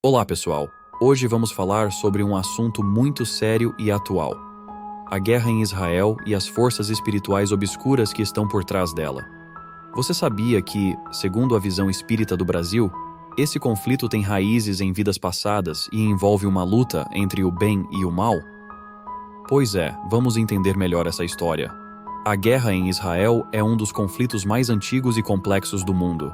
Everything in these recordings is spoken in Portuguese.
Olá, pessoal! Hoje vamos falar sobre um assunto muito sério e atual: a guerra em Israel e as forças espirituais obscuras que estão por trás dela. Você sabia que, segundo a visão espírita do Brasil, esse conflito tem raízes em vidas passadas e envolve uma luta entre o bem e o mal? Pois é, vamos entender melhor essa história. A guerra em Israel é um dos conflitos mais antigos e complexos do mundo.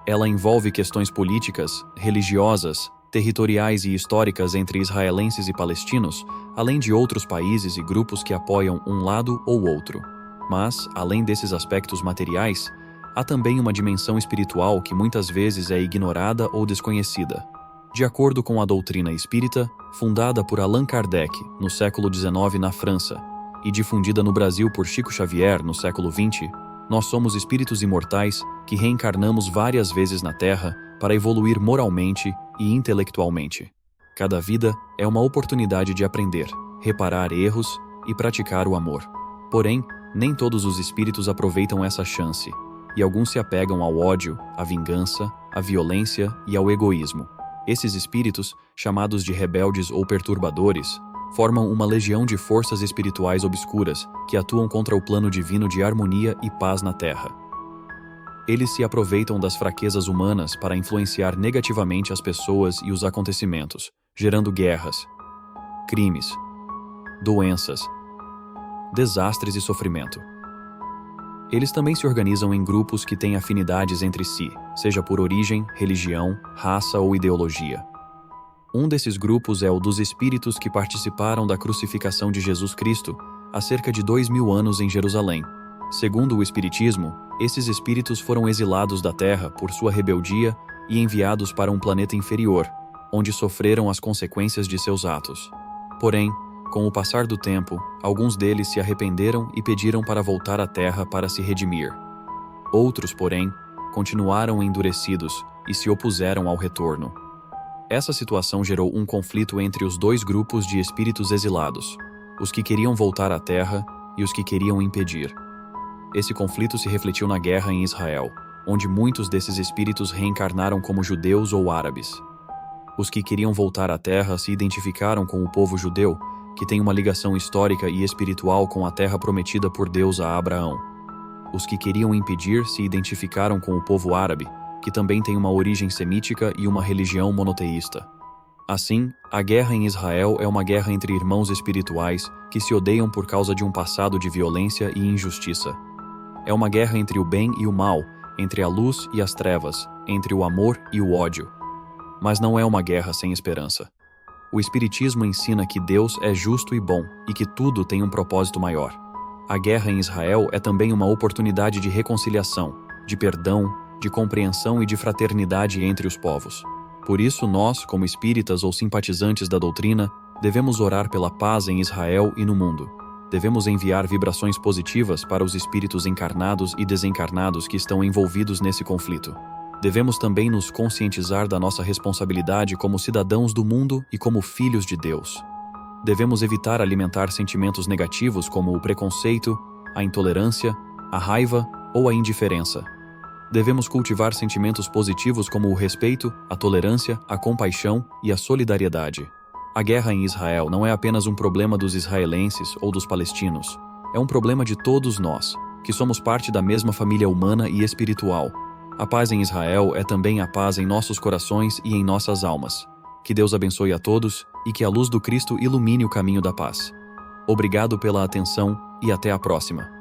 Ela envolve questões políticas, religiosas, territoriais e históricas entre israelenses e palestinos, além de outros países e grupos que apoiam um lado ou outro. Mas, além desses aspectos materiais, há também uma dimensão espiritual que muitas vezes é ignorada ou desconhecida. De acordo com a doutrina espírita, fundada por Allan Kardec no século XIX na França e difundida no Brasil por Chico Xavier no século XX, nós somos espíritos imortais que reencarnamos várias vezes na Terra para evoluir moralmente e intelectualmente. Cada vida é uma oportunidade de aprender, reparar erros e praticar o amor. Porém, nem todos os espíritos aproveitam essa chance, e alguns se apegam ao ódio, à vingança, à violência e ao egoísmo. Esses espíritos, chamados de rebeldes ou perturbadores, formam uma legião de forças espirituais obscuras que atuam contra o plano divino de harmonia e paz na Terra. Eles se aproveitam das fraquezas humanas para influenciar negativamente as pessoas e os acontecimentos, gerando guerras, crimes, doenças, desastres e sofrimento. Eles também se organizam em grupos que têm afinidades entre si, seja por origem, religião, raça ou ideologia. Um desses grupos é o dos espíritos que participaram da crucificação de Jesus Cristo há cerca de 2000 anos em Jerusalém. Segundo o Espiritismo, esses espíritos foram exilados da Terra por sua rebeldia e enviados para um planeta inferior, onde sofreram as consequências de seus atos. Porém, com o passar do tempo, alguns deles se arrependeram e pediram para voltar à Terra para se redimir. Outros, porém, continuaram endurecidos e se opuseram ao retorno. Essa situação gerou um conflito entre os dois grupos de espíritos exilados, os que queriam voltar à Terra e os que queriam impedir. Esse conflito se refletiu na guerra em Israel, onde muitos desses espíritos reencarnaram como judeus ou árabes. Os que queriam voltar à Terra se identificaram com o povo judeu, que tem uma ligação histórica e espiritual com a terra prometida por Deus a Abraão. Os que queriam impedir se identificaram com o povo árabe, que também tem uma origem semítica e uma religião monoteísta. Assim, a guerra em Israel é uma guerra entre irmãos espirituais que se odeiam por causa de um passado de violência e injustiça. É uma guerra entre o bem e o mal, entre a luz e as trevas, entre o amor e o ódio. Mas não é uma guerra sem esperança. O Espiritismo ensina que Deus é justo e bom e que tudo tem um propósito maior. A guerra em Israel é também uma oportunidade de reconciliação, de perdão, de compreensão e de fraternidade entre os povos. Por isso, nós, como espíritas ou simpatizantes da doutrina, devemos orar pela paz em Israel e no mundo. Devemos enviar vibrações positivas para os espíritos encarnados e desencarnados que estão envolvidos nesse conflito. Devemos também nos conscientizar da nossa responsabilidade como cidadãos do mundo e como filhos de Deus. Devemos evitar alimentar sentimentos negativos como o preconceito, a intolerância, a raiva ou a indiferença. Devemos cultivar sentimentos positivos como o respeito, a tolerância, a compaixão e a solidariedade. A guerra em Israel não é apenas um problema dos israelenses ou dos palestinos. É um problema de todos nós, que somos parte da mesma família humana e espiritual. A paz em Israel é também a paz em nossos corações e em nossas almas. Que Deus abençoe a todos e que a luz do Cristo ilumine o caminho da paz. Obrigado pela atenção e até a próxima.